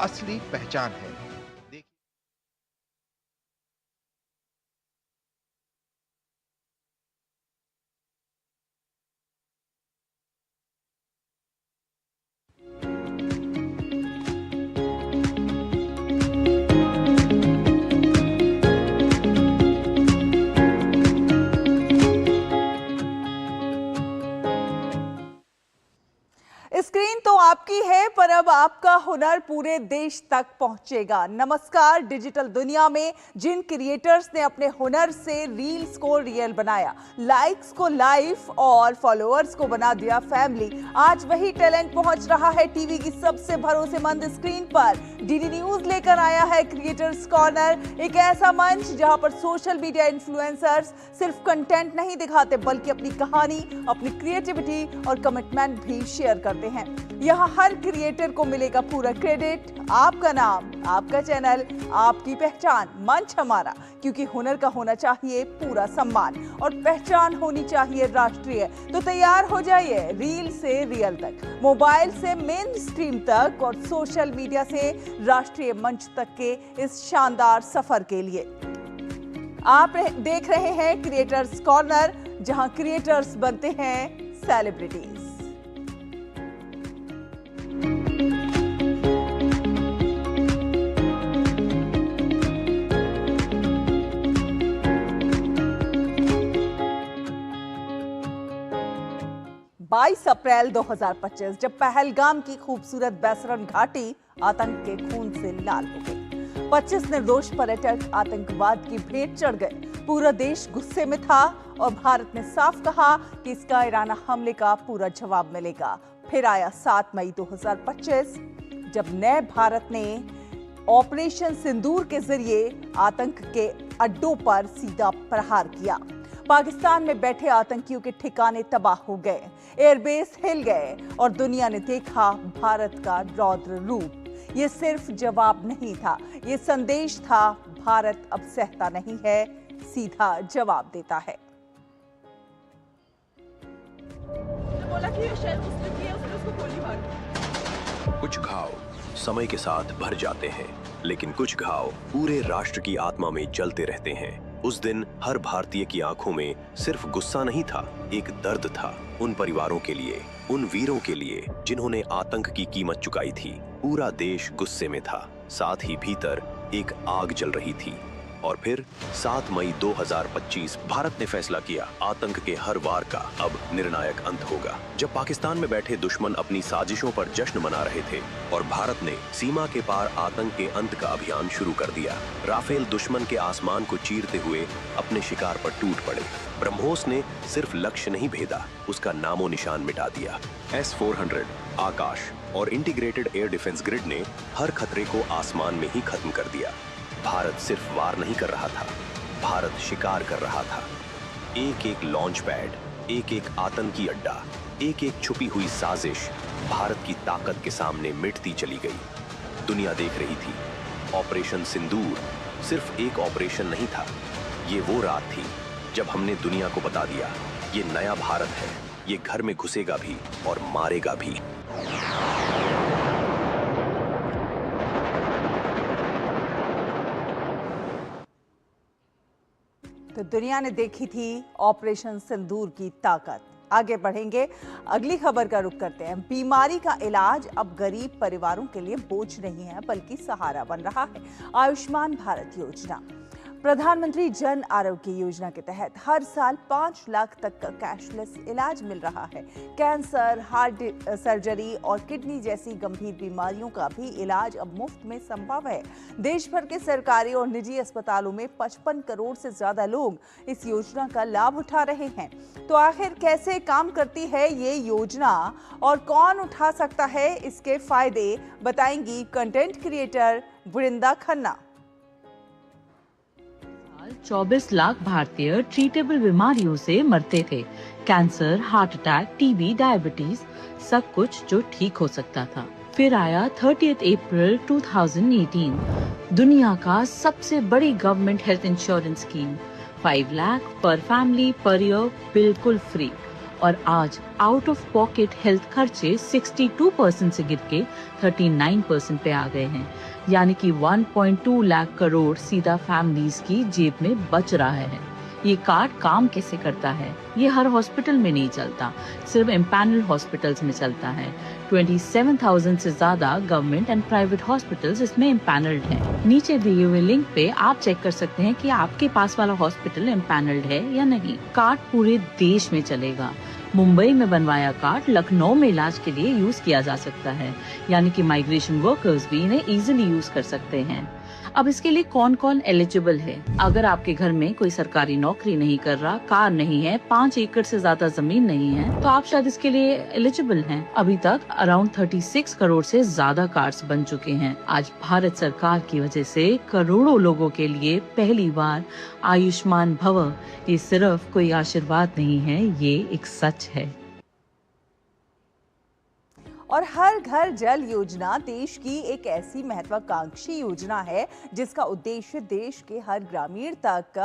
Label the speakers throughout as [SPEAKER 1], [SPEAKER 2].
[SPEAKER 1] असली पहचान है।
[SPEAKER 2] स्क्रीन तो आपकी है, पर अब आपका हुनर पूरे देश तक पहुंचेगा। नमस्कार। डिजिटल दुनिया में जिन क्रिएटर्स ने अपने हुनर से रील्स को रियल बनाया, लाइक्स को लाइफ और फॉलोअर्स को बना दिया फैमिली, आज वही टैलेंट पहुंच रहा है टीवी की सबसे भरोसेमंद स्क्रीन पर। डीडी न्यूज लेकर आया है क्रिएटर्स कॉर्नर, एक ऐसा मंच जहां पर सोशल मीडिया इन्फ्लुएंसर्स सिर्फ कंटेंट नहीं दिखाते, बल्कि अपनी कहानी, अपनी क्रिएटिविटी और कमिटमेंट भी शेयर करते हैं। यहाँ हर क्रिएटर को मिलेगा पूरा क्रेडिट, आपका नाम, आपका चैनल, आपकी पहचान, मंच हमारा, क्योंकि हुनर का होना चाहिए पूरा सम्मान और पहचान होनी चाहिए राष्ट्रीय। तो तैयार हो जाइए रील से रियल तक, मोबाइल से मेन स्ट्रीम तक और सोशल मीडिया से राष्ट्रीय मंच तक के इस शानदार सफर के लिए। आप देख रहे हैं क्रिएटर्स कॉर्नर, जहां क्रिएटर्स बनते हैं सेलिब्रिटीज। अप्रैल 2025 जब पहलगाम की खूबसूरत बैसरन घाटी आतंक के खून से लाल हो गई। 25 निर्दोष पर्यटक आतंकवाद की भेंट चढ़ गए। पूरा देश गुस्से में था और भारत ने साफ कहा कि इसका ईराना हमले का पूरा जवाब मिलेगा। फिर आया 7 मई 2025 जब नए भारत ने ऑपरेशन सिंदूर के जरिए आतंक के अड्डों पर सीधा प्रहार किया। पाकिस्तान में बैठे आतंकियों के ठिकाने तबाह हो गए, एयरबेस हिल गए और दुनिया ने देखा भारत का रौद्र रूप। ये सिर्फ जवाब नहीं था, ये संदेश था, भारत अब सहता नहीं है, सीधा जवाब देता है।
[SPEAKER 3] बोला कि शायद उसने किया, उसने उसको गोली मार दी।
[SPEAKER 4] कुछ घाव समय के साथ भर जाते हैं, लेकिन कुछ घाव पूरे राष्ट्र की आत्मा में जलते रहते हैं। उस दिन हर भारतीय की आंखों में सिर्फ गुस्सा नहीं था, एक दर्द था। उन परिवारों के लिए, उन वीरों के लिए जिन्होंने आतंक की कीमत चुकाई थी। पूरा देश गुस्से में था, साथ ही भीतर एक आग जल रही थी। और फिर 7 मई 2025 भारत ने फैसला किया, आतंक के हर वार का अब निर्णायक अंत होगा। जब पाकिस्तान में बैठे दुश्मन अपनी साजिशों पर जश्न मना रहे थे और भारत ने सीमा के पार आतंक के अंत का अभियान शुरू कर दिया। राफेल दुश्मन के आसमान को चीरते हुए अपने शिकार पर टूट पड़े। ब्रह्मोस ने सिर्फ लक्ष्य नहीं भेदा, उसका नामो निशान मिटा दिया। S-400, आकाश और इंटीग्रेटेड एयर डिफेंस ग्रिड ने हर खतरे को आसमान में ही खत्म कर दिया। भारत सिर्फ वार नहीं कर रहा था, भारत शिकार कर रहा था। एक एक लॉन्च पैड, एक एक आतंकी अड्डा, एक एक छुपी हुई साजिश भारत की ताकत के सामने मिटती चली गई। दुनिया देख रही थी। ऑपरेशन सिंदूर सिर्फ एक ऑपरेशन नहीं था, ये वो रात थी जब हमने दुनिया को बता दिया, ये नया भारत है, ये घर में घुसेगा भी और मारेगा भी।
[SPEAKER 2] तो दुनिया ने देखी थी ऑपरेशन सिंदूर की ताकत। आगे बढ़ेंगे, अगली खबर का रुख करते हैं। बीमारी का इलाज अब गरीब परिवारों के लिए बोझ नहीं है, बल्कि सहारा बन रहा है। आयुष्मान भारत योजना, प्रधानमंत्री जन आरोग्य योजना के तहत हर साल 5 लाख तक का कैशलेस इलाज मिल रहा है। कैंसर, हार्ट सर्जरी और किडनी जैसी गंभीर बीमारियों का भी इलाज अब मुफ्त में संभव है। देश भर के सरकारी और निजी अस्पतालों में 55 करोड़ से ज्यादा लोग इस योजना का लाभ उठा रहे हैं। तो आखिर कैसे काम करती है ये योजना और कौन उठा सकता है इसके फायदे, बताएंगी कंटेंट क्रिएटर वृंदा खन्ना।
[SPEAKER 5] 24 लाख भारतीय ट्रीटेबल बीमारियों से मरते थे। Cancer, heart attack, TB, diabetes, सब कुछ जो ठीक हो सकता था। फिर आया 30 अप्रैल 2018, दुनिया का सबसे बड़ी government health insurance scheme. 5 lakh पर फैमिली पर ईयर, बिल्कुल फ्री। और आज आउट ऑफ पॉकेट हेल्थ खर्चे 62% से गिर के 39% पे आ गए हैं, यानी कि 1.2 लाख करोड़ सीधा फैमिलीज की जेब में बच रहा है। ये कार्ड काम कैसे करता है? ये हर हॉस्पिटल में नहीं चलता, सिर्फ एम्पैनल हॉस्पिटल्स में चलता है। 27,000 से ज्यादा गवर्नमेंट एंड प्राइवेट हॉस्पिटल्स इसमें एम्पैनल्ड हैं। नीचे दिए हुए लिंक पे आप चेक कर सकते हैं कि आपके पास वाला हॉस्पिटल एम्पैनल्ड है या नहीं। कार्ड पूरे देश में चलेगा। मुंबई में बनवाया कार्ड लखनऊ में इलाज के लिए यूज किया जा सकता है, यानी कि माइग्रेशन वर्कर्स भी इन्हें इजीली यूज कर सकते हैं। अब इसके लिए कौन कौन एलिजिबल है? अगर आपके घर में कोई सरकारी नौकरी नहीं कर रहा, कार नहीं है, 5 एकड़ से ज्यादा जमीन नहीं है, तो आप शायद इसके लिए एलिजिबल हैं। अभी तक अराउंड 36 करोड़ से ज्यादा कार्ड्स बन चुके हैं। आज भारत सरकार की वजह से करोड़ों लोगों के लिए पहली बार आयुष्मान भव ये सिर्फ कोई आशीर्वाद नहीं है, ये एक सच है।
[SPEAKER 2] और हर घर जल योजना देश की एक ऐसी महत्वाकांक्षी योजना है जिसका उद्देश्य देश के हर ग्रामीण तक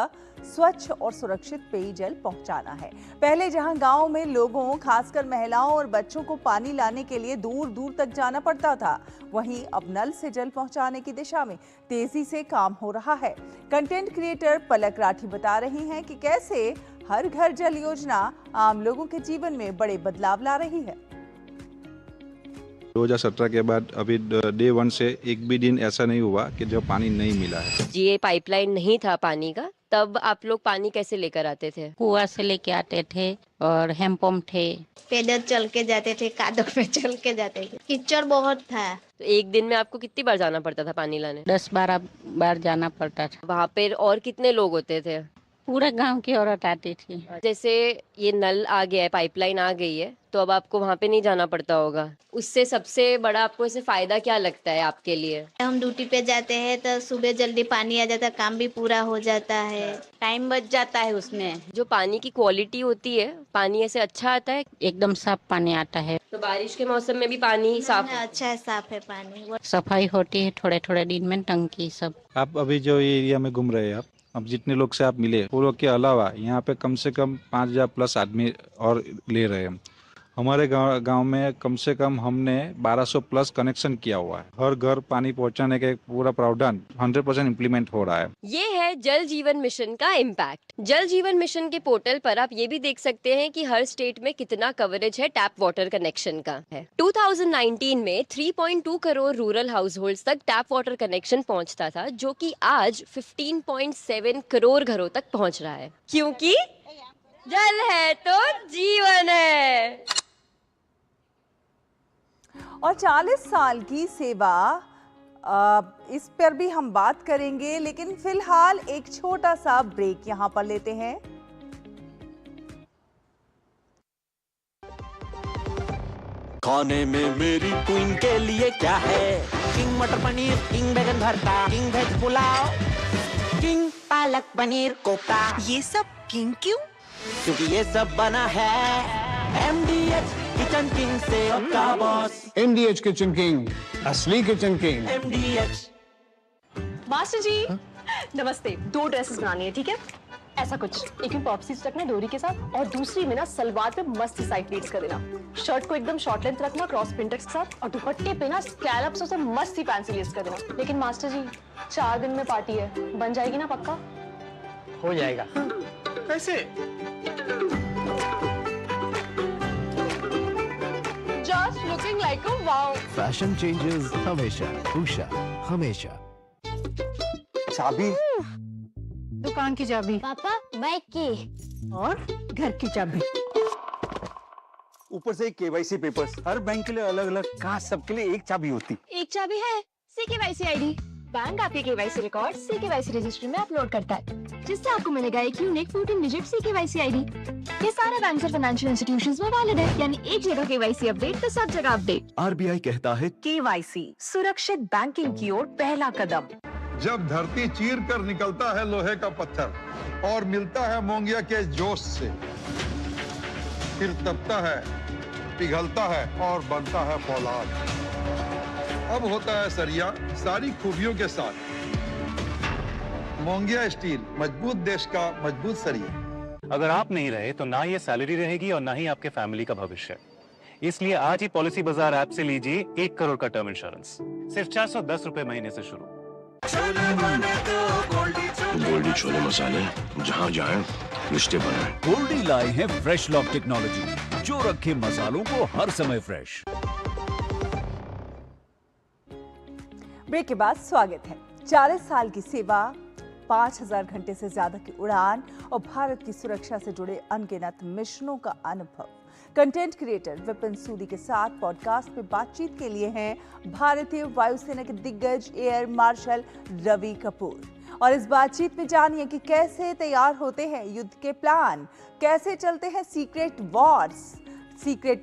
[SPEAKER 2] स्वच्छ और सुरक्षित पेयजल पहुंचाना है। पहले जहां गांव में लोगों, खासकर महिलाओं और बच्चों को पानी लाने के लिए दूर दूर तक जाना पड़ता था, वहीं अब नल से जल पहुंचाने की दिशा में तेजी से काम हो रहा है। कंटेंट क्रिएटर पलक राठी बता रही हैं कि कैसे हर घर जल योजना आम लोगों के जीवन में बड़े बदलाव ला रही है।
[SPEAKER 1] 2017 के बाद अभी डे 1 से एक भी दिन ऐसा नहीं हुआ कि जब पानी नहीं मिला है।
[SPEAKER 6] ये पाइपलाइन नहीं था पानी का, तब आप लोग पानी कैसे लेकर आते थे?
[SPEAKER 7] कुआं से लेके आते थे और हैंडपंप थे।
[SPEAKER 8] पैदल चल के जाते थे, कादों पे चल के जाते थे, कीचड़ बहुत था।
[SPEAKER 6] तो एक दिन में आपको कितनी बार जाना पड़ता था पानी लाने?
[SPEAKER 7] 10-12 बार जाना पड़ता था।
[SPEAKER 6] वहाँ पे और कितने लोग होते थे?
[SPEAKER 7] पूरे गांव की औरत आती थी।
[SPEAKER 6] जैसे ये नल आ गया है, पाइपलाइन आ गई है, तो अब आपको वहाँ पे नहीं जाना पड़ता होगा। उससे सबसे बड़ा आपको इसे फायदा क्या लगता है आपके लिए?
[SPEAKER 8] हम ड्यूटी पे जाते हैं तो सुबह जल्दी पानी आ जाता है, काम भी पूरा हो जाता है, टाइम बच जाता है उसमें।
[SPEAKER 6] जो पानी की क्वालिटी होती है, पानी ऐसे अच्छा आता है?
[SPEAKER 7] एकदम साफ पानी आता है।
[SPEAKER 6] तो बारिश के मौसम में भी पानी साफ है?
[SPEAKER 8] अच्छा है, साफ है पानी।
[SPEAKER 7] सफाई होती है थोड़े थोड़े दिन में, टंकी सब।
[SPEAKER 1] आप अभी जो एरिया में घूम रहे हैं, आप अब जितने लोग से आप मिले, वो लोग के अलावा यहाँ पे कम से कम 5,000 प्लस आदमी और ले रहे हैं। हमारे गांव में कम से कम हमने 1200 प्लस कनेक्शन किया हुआ है। हर घर पानी पहुंचाने के पूरा प्रावधान 100% इम्प्लीमेंट हो रहा है।
[SPEAKER 6] ये है जल जीवन मिशन का इम्पैक्ट। जल जीवन मिशन के पोर्टल पर आप ये भी देख सकते हैं कि हर स्टेट में कितना कवरेज है टैप वाटर कनेक्शन का है। 2019 में 3.2 करोड़ रूरल हाउस होल्ड तक टैप वाटर कनेक्शन पहुंचता था, जो कि आज 15.7 करोड़ घरों तक पहुंच रहा है, क्योंकि जल है तो जीवन है।
[SPEAKER 2] और 40 साल की सेवा, इस पर भी हम बात करेंगे, लेकिन फिलहाल एक छोटा सा ब्रेक यहां पर लेते हैं।
[SPEAKER 9] खाने में मेरी क्वीन के लिए क्या है? किंग मटर पनीर, किंग बैगन भरता, king veg pulao, king palak paneer kofta.
[SPEAKER 10] ये सब किंग क्यों?
[SPEAKER 9] क्योंकि ये सब बना है MDH किचन किंग से का बॉस।
[SPEAKER 11] MDH किचन किंग, असली किचन किंग।
[SPEAKER 9] MDH।
[SPEAKER 3] मास्टर जी नमस्ते। 2 ड्रेसेस बनानी है, ठीक है? ऐसा कुछ, एक में पॉप्सीज रखना डोरी के साथ, और दूसरी में ना सलवार पे मस्त साइड प्लीट्स कर देना। शर्ट को एकदम शॉर्ट लेंथ रखना क्रॉस प्रिंटेक्स के साथ, और दुपट्टे पे ना स्कैलप्स से मस्त सी फैंसी लेस कर देना। लेकिन मास्टर जी 4 दिन में पार्टी है, बन जाएगी ना पक्का?
[SPEAKER 9] हो जाएगा। कैसे?
[SPEAKER 3] Just looking like a wow.
[SPEAKER 12] Fashion changes हमेशा, उषा हमेशा।
[SPEAKER 11] चाबी?
[SPEAKER 7] दुकान की चाबी।
[SPEAKER 8] पापा बाइक की।
[SPEAKER 7] और घर की चाबी।
[SPEAKER 11] ऊपर से KYC पेपर्स। हर बैंक के लिए अलग अलग, कहाँ सबके लिए एक चाबी होती?
[SPEAKER 3] एक चाबी है CKYC ID। बैंक आपके KYC रिकॉर्ड CKYC रजिस्ट्री में अपलोड करता है, जिससे आपको मिलेगा एक यूनिक 14 डिजिट CKYC ID। ये सारे बैंक और फाइनेंशियल इंस्टीट्यूशंस में वैलिड है, यानी एक जगह KYC अपडेट तो सब जगह अपडेट।
[SPEAKER 12] RBI कहता है
[SPEAKER 10] KYC सुरक्षित बैंकिंग की ओर पहला कदम।
[SPEAKER 13] जब धरती चीर कर निकलता है लोहे का पत्थर और मिलता है मोंगिया के जोश से, फिर तपता है, पिघलता है और बनता है फौलाद। अब होता है सरिया सारी खूबियों के साथ। मोंगिया स्टील, मजबूत देश का मजबूत सरिया।
[SPEAKER 11] अगर आप नहीं रहे तो ना ये सैलरी रहेगी और ना ही आपके फैमिली का भविष्य। इसलिए आज ही पॉलिसी बाजार ऐप से लीजिए 1 करोड़ का टर्म इंश्योरेंस, सिर्फ 410 रुपए महीने से शुरू।
[SPEAKER 14] गोल्डी छोले मसाले, जहाँ जाए रिश्ते बनाए।
[SPEAKER 15] गोल्डी लाए हैं फ्रेश लॉक टेक्नोलॉजी, जो रखे मसालों को हर समय फ्रेश।
[SPEAKER 2] ब्रेक के बाद स्वागत है। 40 साल की सेवा, 5000 घंटे से ज्यादा की उड़ान और भारत की सुरक्षा से जुड़े अनगिनत मिशनों का अनुभव। कंटेंट क्रिएटर विपिन सूरी के साथ पॉडकास्ट में बातचीत के लिए हैं भारतीय वायुसेना के दिग्गज एयर मार्शल रवि कपूर। और इस बातचीत में जानिए कि कैसे तैयार होते हैं युद्ध के प्लान, कैसे चलते हैं सीक्रेट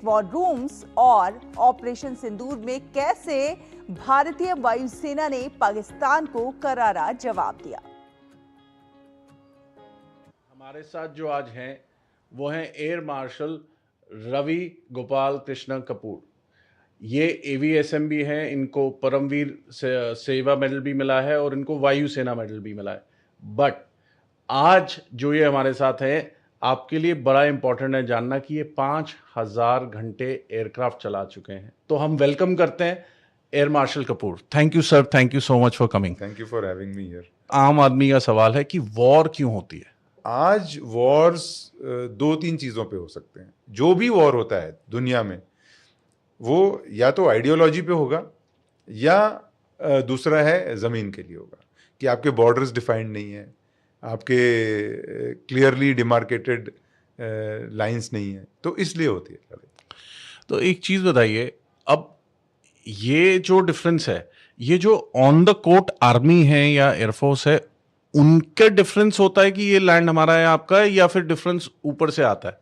[SPEAKER 2] वॉर रूम्स और ऑपरेशन सिंदूर में कैसे भारतीय वायुसेना ने पाकिस्तान को करारा जवाब दिया।
[SPEAKER 16] हमारे साथ जो आज हैं वो हैं एयर मार्शल रवि गोपाल कृष्ण कपूर। ये AVSM भी हैं, इनको परमवीर सेवा मेडल भी मिला है और इनको वायुसेना मेडल भी मिला है। बट आज जो ये हमारे साथ हैं, आपके लिए बड़ा इंपॉर्टेंट है जानना कि ये 5000 घंटे एयरक्राफ्ट चला चुके हैं। तो हम वेलकम करते हैं air marshal Kapoor. Thank you sir, thank you so much for coming.
[SPEAKER 17] Thank you for having me here.
[SPEAKER 16] आम आदमी का सवाल है कि वॉर क्यों होती है?
[SPEAKER 17] आज वॉर्स 2-3 चीज़ों पे हो सकते हैं। जो भी वॉर होता है दुनिया में, वो या तो आइडियोलॉजी पे होगा या दूसरा है ज़मीन के लिए होगा कि आपके बॉर्डर्स डिफाइंड नहीं है, आपके क्लियरली डिमार्केटेड लाइंस नहीं है, तो इसलिए होती है।
[SPEAKER 16] तो एक चीज़ बताइए, अब ये जो डिफरेंस है, ये जो ऑन द कोर्ट आर्मी है या एयरफोर्स है, उनका डिफरेंस होता है कि ये लैंड हमारा है आपका है, या फिर डिफरेंस ऊपर से आता है?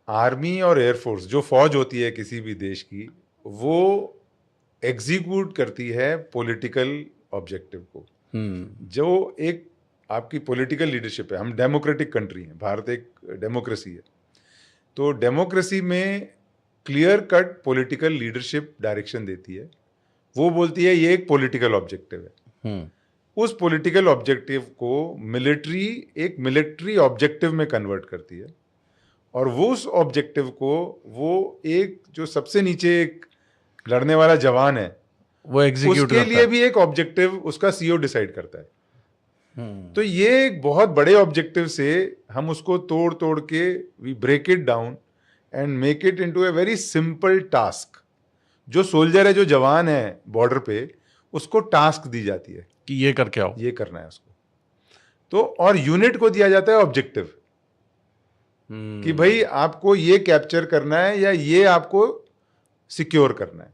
[SPEAKER 17] आर्मी और एयरफोर्स, जो फौज होती है किसी भी देश की, वो एग्जीक्यूट करती है पॉलिटिकल ऑब्जेक्टिव को। जो एक आपकी पॉलिटिकल लीडरशिप है, हम डेमोक्रेटिक कंट्री हैं, भारत एक डेमोक्रेसी है, तो डेमोक्रेसी में clear cut political leadership direction देती है। वो बोलती है ये एक पॉलिटिकल ऑब्जेक्टिव है। उस पॉलिटिकल ऑब्जेक्टिव को मिलिट्री एक मिलिट्री ऑब्जेक्टिव में कन्वर्ट करती है, और वो उस ऑब्जेक्टिव को वो एक जो सबसे नीचे एक लड़ने वाला जवान है
[SPEAKER 16] वो एग्जीक्यूट
[SPEAKER 17] उसके लिए भी एक ऑब्जेक्टिव उसका CEO डिसाइड करता है। तो ये एक बहुत बड़े ऑब्जेक्टिव से हम उसको तोड़ तोड़ के we break it down and make it into a very simple task. जो सोल्जर है, जो जवान है बॉर्डर पे, उसको टास्क दी जाती है
[SPEAKER 16] कि ये करके आओ,
[SPEAKER 17] ये करना है उसको। तो और यूनिट को दिया जाता है ऑब्जेक्टिव कि भाई आपको ये कैप्चर करना है या ये आपको सिक्योर करना है।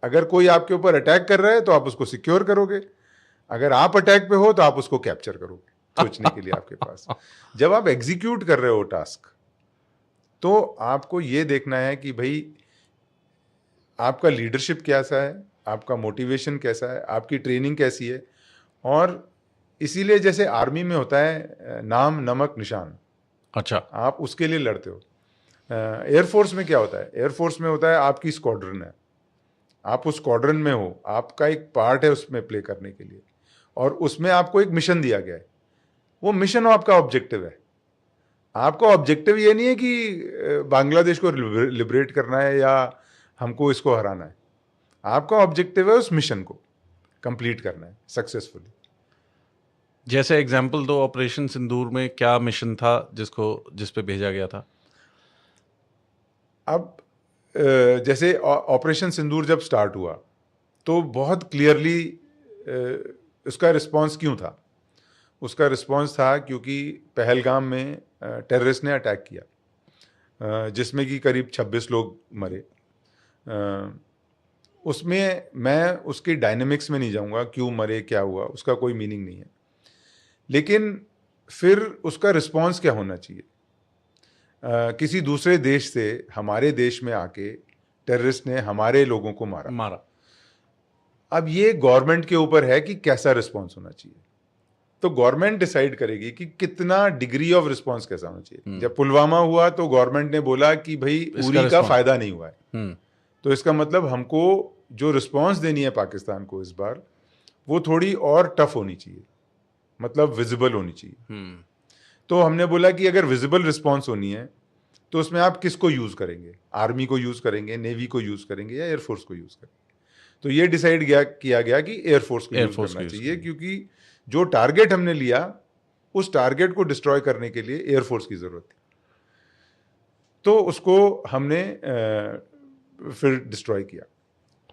[SPEAKER 17] अगर कोई आपके ऊपर अटैक कर रहा है तो आप उसको सिक्योर करोगे, अगर आप अटैक पे हो तो आप उसको कैप्चर करोगे। सोचने के लिए आपके पास, जब आप एग्जीक्यूट कर रहे हो टास्क, तो आपको ये देखना है कि भाई आपका लीडरशिप कैसा है, आपका मोटिवेशन कैसा है, आपकी ट्रेनिंग कैसी है। और इसीलिए जैसे आर्मी में होता है नाम नमक निशान,
[SPEAKER 16] अच्छा,
[SPEAKER 17] आप उसके लिए लड़ते हो। एयरफोर्स में क्या होता है? एयरफोर्स में होता है आपकी स्क्वाड्रन है, आप उस स्क्वाड्रन में हो, आपका एक पार्ट है उसमें प्ले करने के लिए, और उसमें आपको एक मिशन दिया गया है। वो मिशन आपका ऑब्जेक्टिव है। आपका ऑब्जेक्टिव ये नहीं है कि बांग्लादेश को लिबरेट करना है या हमको इसको हराना है। आपका ऑब्जेक्टिव है उस मिशन को कंप्लीट करना है सक्सेसफुली।
[SPEAKER 16] जैसे एग्जाम्पल दो, ऑपरेशन सिंदूर में क्या मिशन था जिस पे भेजा गया था?
[SPEAKER 17] अब जैसे ऑपरेशन सिंदूर जब स्टार्ट हुआ तो बहुत क्लियरली उसका रिस्पांस क्यों था? उसका रिस्पांस था क्योंकि पहलगाम में टेररिस्ट ने अटैक किया, जिसमें कि करीब 26 लोग मरे। उसमें मैं उसकी डायनेमिक्स में नहीं जाऊंगा, क्यों मरे, क्या हुआ, उसका कोई मीनिंग नहीं है। लेकिन फिर उसका रिस्पांस क्या होना चाहिए? किसी दूसरे देश से हमारे देश में आके टेररिस्ट ने हमारे लोगों को मारा। अब ये गवर्नमेंट के ऊपर है कि कैसा रिस्पांस होना चाहिए। तो गवर्नमेंट डिसाइड करेगी कि कितना डिग्री ऑफ रिस्पांस कैसा होना चाहिए। जब पुलवामा हुआ तो गवर्नमेंट ने बोला कि भाई उरी का फायदा नहीं हुआ है, तो इसका मतलब हमको जो रिस्पांस देनी है पाकिस्तान को इस बार, वो थोड़ी और टफ होनी चाहिए। मतलब विजिबल होनी चाहिए। तो हमने बोला कि अगर विजिबल रिस्पॉन्स होनी है तो उसमें आप किसको यूज़ करेंगे, आर्मी को यूज़ करेंगे, नेवी को यूज़ करेंगे या एयरफोर्स को यूज़ करेंगे। तो ये डिसाइड किया गया कि एयरफोर्स को यूज़ करना चाहिए, क्योंकि जो टारगेट हमने लिया उस टारगेट को डिस्ट्रॉय करने के लिए एयरफोर्स की ज़रूरत थी। तो उसको हमने फिर डिस्ट्रॉय किया।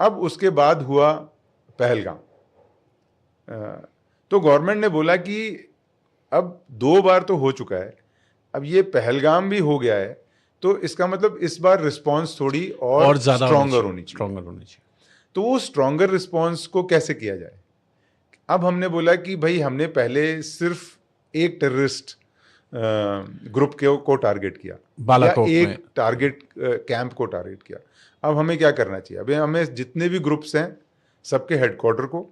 [SPEAKER 17] अब उसके बाद हुआ पहलगाम। तो गवर्नमेंट ने बोला कि अब 2 बार तो हो चुका है, अब ये पहलगाम भी हो गया है, तो इसका मतलब इस बार रिस्पांस थोड़ी और स्ट्रॉन्गर होनी चाहिए। तो वो स्ट्रॉन्गर रिस्पांस को कैसे किया जाए? अब हमने बोला कि भाई हमने पहले सिर्फ एक टेररिस्ट ग्रुप को टारगेट किया,
[SPEAKER 16] बालाकोट
[SPEAKER 17] या
[SPEAKER 16] में
[SPEAKER 17] एक टारगेट कैंप को टारगेट किया। अब हमें क्या करना चाहिए? अभी हमें जितने भी ग्रुप्स हैं सबके हेडक्वार्टर को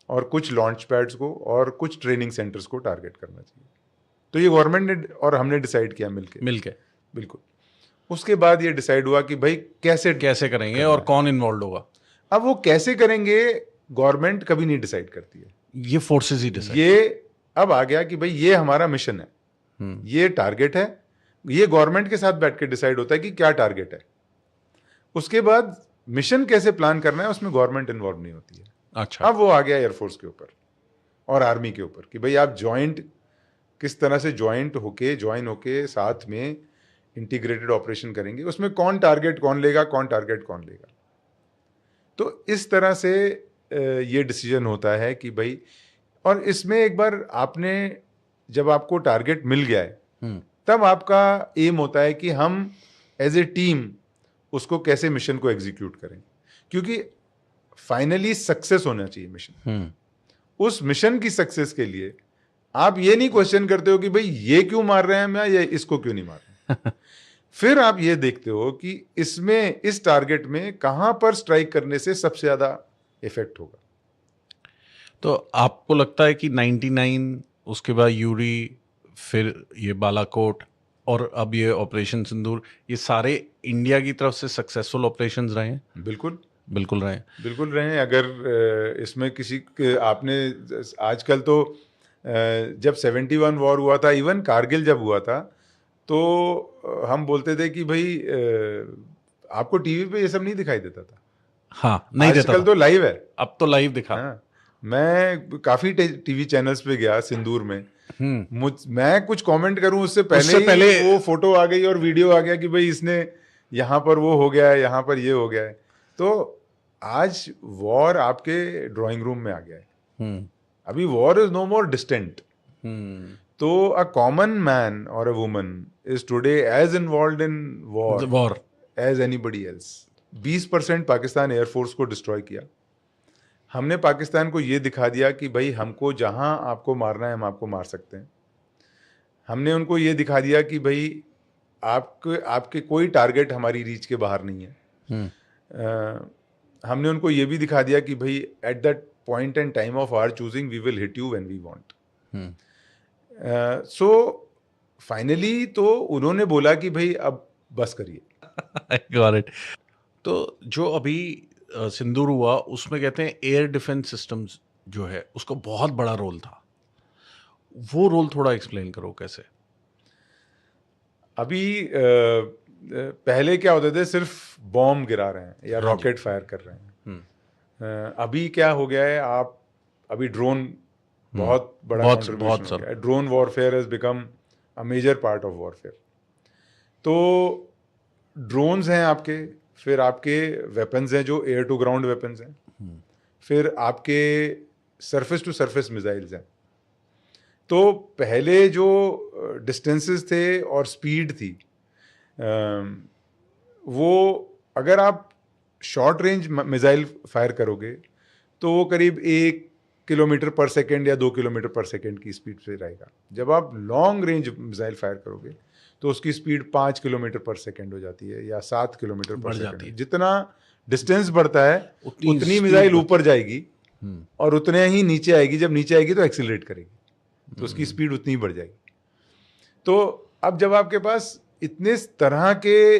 [SPEAKER 17] और कुछ लॉन्च पैड्स को और कुछ ट्रेनिंग सेंटर्स को टारगेट करना चाहिए। तो ये गवर्नमेंट ने और हमने डिसाइड किया मिलके। बिल्कुल। उसके बाद ये डिसाइड हुआ कि भाई कैसे
[SPEAKER 16] करेंगे और कौन इन्वॉल्व होगा।
[SPEAKER 17] अब वो कैसे करेंगे गवर्नमेंट कभी नहीं डिसाइड करती है,
[SPEAKER 16] ये फोर्सेस ही डिसाइड।
[SPEAKER 17] ये अब आ गया कि भाई ये हमारा मिशन है, ये टारगेट है, ये गवर्नमेंट के साथ बैठ के डिसाइड होता है कि क्या टारगेट है। उसके बाद मिशन कैसे प्लान करना है उसमें गवर्नमेंट इन्वॉल्व नहीं होती है।
[SPEAKER 16] अच्छा।
[SPEAKER 17] अब वो आ गया एयरफोर्स के ऊपर और आर्मी के ऊपर कि भाई आप किस तरह से ज्वाइन होके साथ में इंटीग्रेटेड ऑपरेशन करेंगे, उसमें कौन टारगेट कौन लेगा। तो इस तरह से ये डिसीजन होता है कि भाई, और इसमें एक बार आपने जब आपको टारगेट मिल गया है तब आपका एम होता है कि हम एज ए टीम उसको कैसे मिशन को एग्जीक्यूट करें, क्योंकि फाइनली सक्सेस होना चाहिए मिशन। उस मिशन की सक्सेस के लिए आप ये नहीं क्वेश्चन करते हो कि भाई ये क्यों मार रहे हैं हम या इसको क्यों नहीं मार रहे फिर आप ये देखते हो कि इसमें इस टारगेट में कहां पर स्ट्राइक करने से सबसे ज्यादा इफेक्ट होगा।
[SPEAKER 16] तो आपको लगता है कि 99, उसके बाद यूरी, फिर ये बालाकोट और अब ये ऑपरेशन सिंदूर, ये सारे इंडिया की तरफ से सक्सेसफुल ऑपरेशंस रहे हैं? बिल्कुल रहे हैं। अगर इसमें किसी आपने आजकल तो जब 71 वॉर हुआ था, इवन कारगिल जब हुआ था, तो हम बोलते थे कि भाई आपको टीवी पे ये सब नहीं दिखाई देता था। हाँ, नहीं देता था।
[SPEAKER 17] आजकल तो लाइव है।
[SPEAKER 16] अब तो लाइव दिखा।
[SPEAKER 17] हाँ, मैं काफी टीवी चैनल्स पे गया सिंदूर में, मैं कुछ कमेंट करूं उससे पहले वो फोटो आ गई और वीडियो आ गया कि भाई इसने यहाँ पर वो हो गया है, यहाँ पर ये हो गया है। तो आज वॉर आपके ड्राइंग रूम में आ गया है। अभी war is no more distant. तो अ कॉमन मैन और a woman is today as involved in war as anybody else. 20% Pakistan air force को डिस्ट्रॉय किया। हमने पाकिस्तान को ये दिखा दिया कि भाई हमको जहां आपको मारना है हम आपको मार सकते हैं। हमने उनको ये दिखा दिया कि भाई आपके कोई टारगेट हमारी रीच के बाहर नहीं है। हमने उनको ये भी दिखा दिया कि भाई at that point and time of our choosing we will hit you when we want. So finally तो उन्होंने बोला कि भाई अब बस करिए।
[SPEAKER 16] Got it. तो जो अभी सिंदूर हुआ उसमें कहते हैं एयर डिफेंस सिस्टम्स जो है उसका बहुत बड़ा रोल था, वो रोल थोड़ा एक्सप्लेन करो कैसे।
[SPEAKER 17] अभी पहले क्या होते थे, सिर्फ बॉम्ब गिरा रहे हैं या रॉकेट फायर कर रहे हैं। अभी क्या हो गया है, आप अभी ड्रोन बहुत बड़ा कंट्रीब्यूशन हो गया है। Drone warfare has become a major part of warfare. तो ड्रोन्स हैं आपके, फिर आपके वेपन्स हैं जो एयर टू ग्राउंड वेपन्स हैं, फिर आपके सरफेस टू सरफेस मिसाइल्स हैं। तो पहले जो डिस्टेंसेस थे और स्पीड थी, वो अगर आप शॉर्ट रेंज मिसाइल फायर करोगे तो वो करीब 1 किलोमीटर पर सेकेंड या 2 किलोमीटर पर सेकेंड की स्पीड से रहेगा। जब आप लॉन्ग रेंज मिसाइल फायर करोगे तो उसकी स्पीड 5 किलोमीटर पर सेकेंड हो जाती है या 7 किलोमीटर पर सेकेंड। जितना डिस्टेंस बढ़ता है उतनी मिसाइल ऊपर जाएगी और उतने ही नीचे आएगी। जब नीचे आएगी तो एक्सीलरेट करेगी, तो उसकी स्पीड उतनी ही बढ़ जाएगी। तो अब जब आपके पास इतने तरह के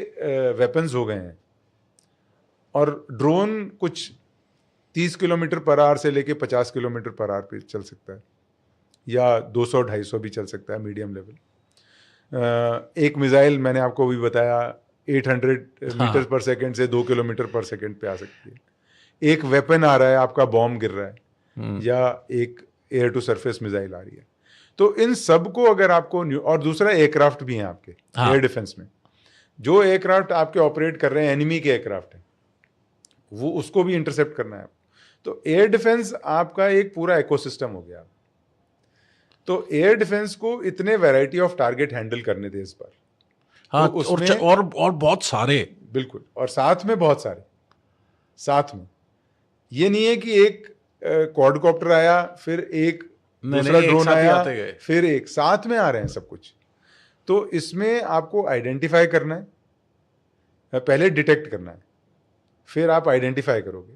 [SPEAKER 17] वेपन्स हो गए हैं और ड्रोन कुछ 30 किलोमीटर पर आवर से लेके 50 किलोमीटर पर आवर पे चल सकता है, या 200-250 भी चल सकता है मीडियम लेवल। एक मिसाइल मैंने आपको भी बताया 800 मीटर पर सेकेंड से 2 किलोमीटर पर सेकेंड पे आ सकती है। एक वेपन आ रहा है, आपका बॉम्ब गिर रहा है, या एक एयर टू सरफेस मिसाइल आ रही है। तो इन सब को अगर आपको और दूसरा एयरक्राफ्ट भी हैं आपके एयर डिफेंस में, जो एयरक्राफ्ट आपके ऑपरेट कर रहे हैं एनिमी के एयरक्राफ्ट हैं, वो उसको भी इंटरसेप्ट करना है। तो एयर डिफेंस आपका एक पूरा इकोसिस्टम हो गया। तो एयर डिफेंस को इतने वैरायटी ऑफ टारगेट हैंडल करने थे इस बार।
[SPEAKER 18] हाँ,
[SPEAKER 17] तो उसमें
[SPEAKER 18] और बहुत सारे,
[SPEAKER 17] बिल्कुल, और साथ में बहुत सारे, साथ में ये नहीं है कि एक क्वाडकॉप्टर आया, फिर एक दूसरा ड्रोन आया, फिर एक, साथ में आ रहे हैं सब कुछ। तो इसमें आपको आइडेंटिफाई करना है, पहले डिटेक्ट करना है, फिर आप आइडेंटिफाई करोगे,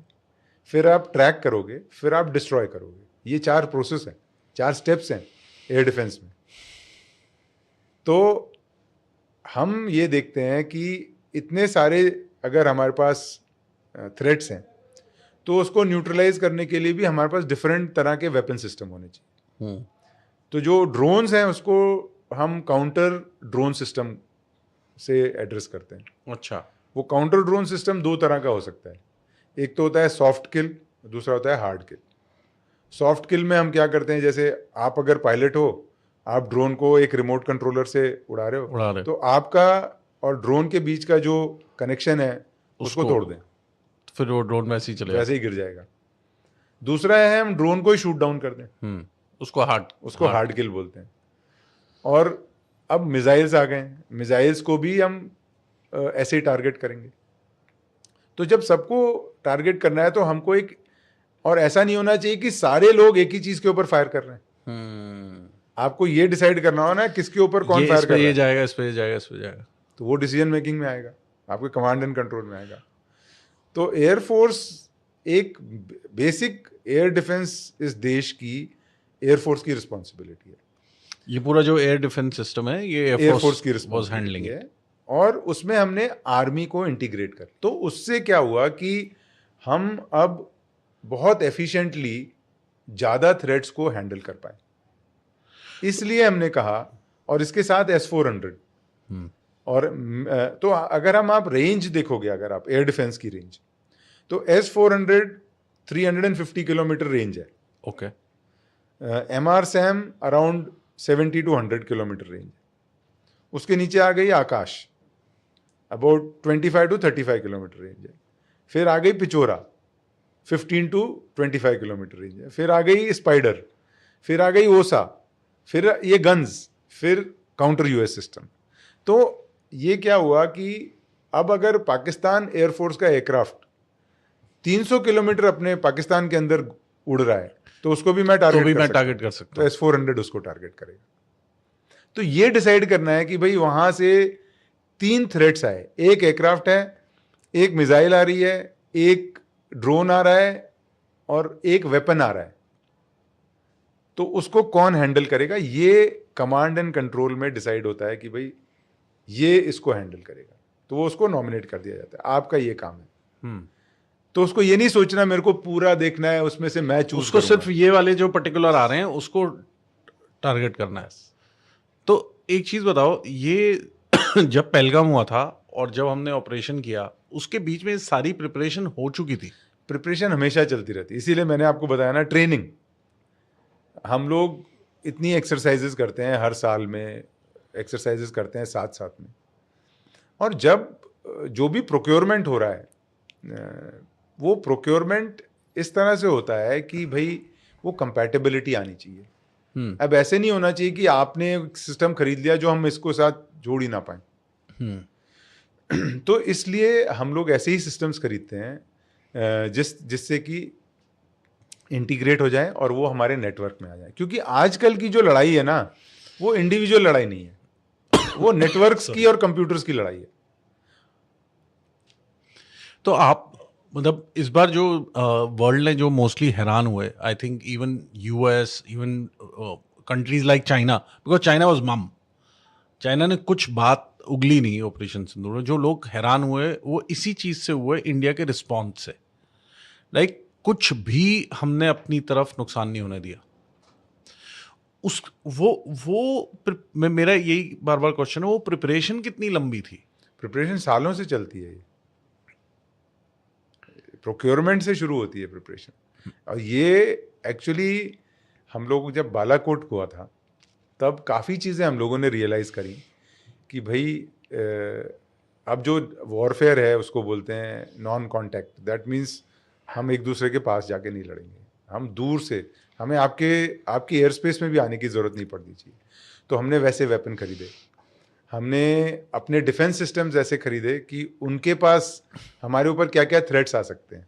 [SPEAKER 17] फिर आप ट्रैक करोगे, फिर आप डिस्ट्रॉय करोगे। ये 4 प्रोसेस हैं, 4 स्टेप्स हैं एयर डिफेंस में। तो हम ये देखते हैं कि इतने सारे अगर हमारे पास थ्रेट्स हैं, तो उसको न्यूट्रलाइज करने के लिए भी हमारे पास डिफरेंट तरह के वेपन सिस्टम होने चाहिए। तो जो ड्रोन्स हैं उसको हम काउंटर ड्रोन सिस्टम से एड्रेस करते हैं।
[SPEAKER 18] अच्छा,
[SPEAKER 17] वो काउंटर ड्रोन सिस्टम 2 तरह का हो सकता है। एक तो होता है सॉफ्ट किल, दूसरा होता है हार्ड किल। सॉफ्ट किल में हम क्या करते हैं, जैसे आप अगर पायलट हो, आप ड्रोन को एक रिमोट कंट्रोलर से उड़ा रहे हो, तो आपका और ड्रोन के बीच का जो कनेक्शन है उसको तोड़ दें,
[SPEAKER 18] फिर वो ड्रोन वैसे ही चलेगा,
[SPEAKER 17] वैसे ही गिर जाएगा। दूसरा है हम ड्रोन को ही शूट डाउन कर दें,
[SPEAKER 18] उसको
[SPEAKER 17] हार्ड किल बोलते हैं। और अब मिसाइल्स आ गए, मिसाइल्स को भी हम ऐसे ही टारगेट करेंगे। तो जब सबको टारगेट करना है तो हमको एक, और ऐसा नहीं होना चाहिए कि सारे लोग एक ही चीज के ऊपर फायर कर रहे हैं। आपको ये डिसाइड करना होना किसके ऊपर कौन फायर कर रहा है।
[SPEAKER 18] ये जाएगा, इस पे ये जाएगा, इस पे जाएगा,
[SPEAKER 17] तो वो डिसीजन मेकिंग में आएगा, आपके कमांड एंड कंट्रोल में आएगा। तो एयरफोर्स एक बेसिक एयर डिफेंस इस देश की एयरफोर्स की रिस्पॉन्सिबिलिटी है।
[SPEAKER 18] ये पूरा जो एयर डिफेंस सिस्टम है ये
[SPEAKER 17] एयरफोर्स की रिस्पॉन्सिबिलिटी है, और उसमें हमने आर्मी को इंटीग्रेट कर। तो उससे क्या हुआ कि हम अब बहुत एफिशिएंटली ज़्यादा थ्रेट्स को हैंडल कर पाए। इसलिए हमने कहा, और इसके साथ S-400 और तो अगर आप रेंज देखोगे, अगर आप एयर डिफेंस की रेंज, तो S-400 350 किलोमीटर रेंज है।
[SPEAKER 18] Okay.
[SPEAKER 17] MRSAM around 70 to 100 kilometre range. उसके नीचे आ गई आकाश, अबाउट 25 to 35 किलोमीटर रेंज है। फिर आ गई पिचोरा, 15 to 25 किलोमीटर रेंज है। फिर आ गई स्पाइडर, फिर आ गई ओसा, फिर ये गन्स, फिर काउंटर यूएस सिस्टम। तो ये क्या हुआ कि अब अगर पाकिस्तान एयरफोर्स का एयरक्राफ्ट 300 किलोमीटर अपने पाकिस्तान के अंदर उड़ रहा है, तो उसको भी मैं टारगेट
[SPEAKER 18] कर सकता हूं।
[SPEAKER 17] तो S-400 उसको टारगेट करेगा। तो ये डिसाइड करना है कि भाई वहां से 3 थ्रेट्स आए, एक एयरक्राफ्ट है, एक मिसाइल आ रही है, एक ड्रोन आ रहा है, और एक वेपन आ रहा है। तो उसको कौन हैंडल करेगा, ये कमांड एंड कंट्रोल में डिसाइड होता है कि भाई ये इसको हैंडल करेगा। तो वो उसको नॉमिनेट कर दिया जाता है, आपका ये काम है। तो उसको ये नहीं सोचना मेरे को पूरा देखना है, उसमें से मैं चूज
[SPEAKER 18] उसको सिर्फ ये वाले जो पर्टिकुलर आ रहे हैं उसको टारगेट करना है। तो एक चीज बताओ, ये जब पहलगाम हुआ था और जब हमने ऑपरेशन किया, उसके बीच में सारी प्रिपरेशन हो चुकी थी?
[SPEAKER 17] प्रिपरेशन हमेशा चलती रहती, इसीलिए मैंने आपको बताया ना, ट्रेनिंग। हम लोग इतनी एक्सरसाइजेज करते हैं, हर साल में एक्सरसाइजेज करते हैं साथ साथ में। और जब जो भी प्रोक्योरमेंट हो रहा है, वो प्रोक्योरमेंट इस तरह से होता है कि भाई वो कंपैटिबिलिटी आनी चाहिए। अब ऐसे नहीं होना चाहिए कि आपने सिस्टम खरीद लिया जो हम इसको साथ जोड़ ही ना पाए। तो इसलिए हम लोग ऐसे ही सिस्टम्स खरीदते हैं जिससे कि इंटीग्रेट हो जाए और वो हमारे नेटवर्क में आ जाए। क्योंकि आजकल की जो लड़ाई है ना, वो इंडिविजुअल लड़ाई नहीं है, वो नेटवर्क्स की और कंप्यूटर्स की लड़ाई है।
[SPEAKER 18] तो आप मतलब इस बार जो वर्ल्ड ने जो मोस्टली हैरान हुए, I think even US, even countries like China, because China was मम, चाइना ने कुछ बात उगली नहीं ऑपरेशन सिंदूर में। जो लोग हैरान हुए वो इसी चीज से हुए, इंडिया के रिस्पॉन्स से। लाइक कुछ भी हमने अपनी तरफ नुकसान नहीं होने दिया। मेरा यही बार बार क्वेश्चन है, वो प्रिपरेशन कितनी लंबी थी?
[SPEAKER 17] प्रिपरेशन सालों से चलती है, ये प्रोक्योरमेंट से शुरू होती है प्रिपरेशन। और ये एक्चुअली हम लोग जब बालाकोट हुआ था तब काफ़ी चीज़ें हम लोगों ने रियलाइज़ करी कि भाई अब जो वॉरफेयर है उसको बोलते हैं नॉन कॉन्टैक्ट। दैट मीन्स हम एक दूसरे के पास जाके नहीं लड़ेंगे, हम दूर से, हमें आपकी एयर स्पेस में भी आने की ज़रूरत नहीं पड़नी चाहिए। तो हमने वैसे वेपन खरीदे, हमने अपने डिफेंस सिस्टम्स ऐसे खरीदे कि उनके पास हमारे ऊपर क्या क्या थ्रेट्स आ सकते हैं,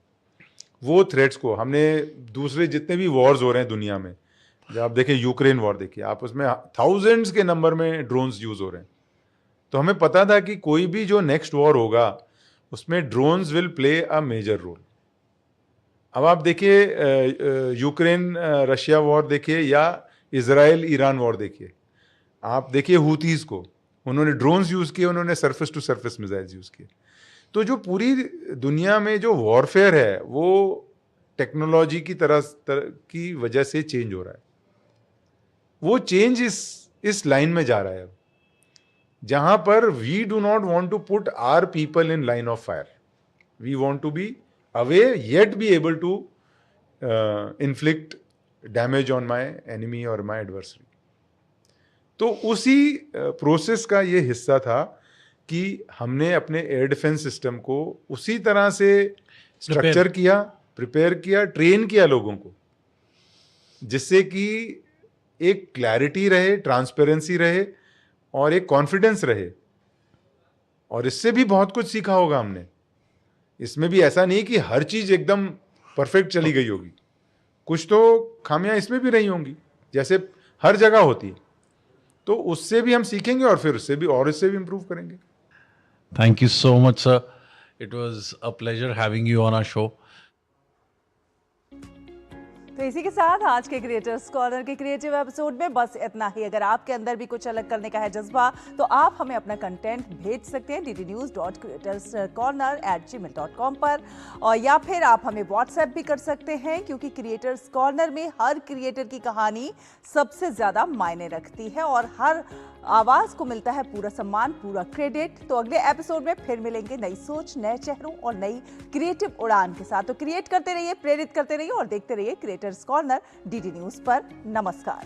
[SPEAKER 17] वो थ्रेट्स को हमने दूसरे जितने भी वॉर्स हो रहे हैं दुनिया में, जब आप देखें यूक्रेन वॉर देखिए आप, उसमें थाउजेंड्स के नंबर में ड्रोन्स यूज़ हो रहे हैं। तो हमें पता था कि कोई भी जो नेक्स्ट वॉर होगा उसमें drones will play a major role. अब आप देखिए यूक्रेन रशिया वॉर देखिए या इजराइल ईरान वॉर देखिए, आप देखिए हूतीज़ को, उन्होंने ड्रोन्स यूज़ किए, उन्होंने surface to surface missiles use किए। तो जो पूरी दुनिया में जो वॉरफेयर है वो टेक्नोलॉजी की तरह की वजह से चेंज हो रहा है। वो चेंज इस लाइन में जा रहा है अब, जहां पर we do not want to put our people in line of fire, we want to be away yet be able to inflict damage on my enemy और माय एडवर्सरी। तो उसी प्रोसेस का ये हिस्सा था कि हमने अपने एयर डिफेंस सिस्टम को उसी तरह से स्ट्रक्चर किया, प्रिपेयर किया, ट्रेन किया लोगों को, जिससे कि एक क्लैरिटी रहे, ट्रांसपेरेंसी रहे और एक कॉन्फिडेंस रहे। और इससे भी बहुत कुछ सीखा होगा हमने। इसमें भी ऐसा नहीं कि हर चीज एकदम परफेक्ट चली गई होगी, कुछ तो खामियां इसमें भी रही होंगी, जैसे हर जगह होती है। तो उससे भी हम सीखेंगे और फिर उससे भी और इससे भी इम्प्रूव करेंगे।
[SPEAKER 18] Thank you so much, sir. It was a pleasure having you on our show.
[SPEAKER 2] तो इसी के साथ आज के क्रिएटर्स कॉर्नर के क्रिएटिव एपिसोड में बस इतना ही। अगर आपके अंदर भी कुछ अलग करने का है जज्बा तो आप हमें अपना कंटेंट भेज सकते हैं ddnews.creatorscorner@gmail.com पर, और या फिर आप हमें व्हाट्सएप भी कर सकते हैं, क्योंकि क्रिएटर्स कॉर्नर में हर क्रिएटर की कहानी सबसे ज़्यादा मायने रखती है और हर आवाज़ को मिलता है पूरा सम्मान, पूरा क्रेडिट। तो अगले एपिसोड में फिर मिलेंगे नई सोच, नए चेहरों और नई क्रिएटिव उड़ान के साथ। तो क्रिएट करते रहिए, प्रेरित करते रहिए और देखते रहिए क्रिएटर्स कॉर्नर डीडी न्यूज़ पर। नमस्कार।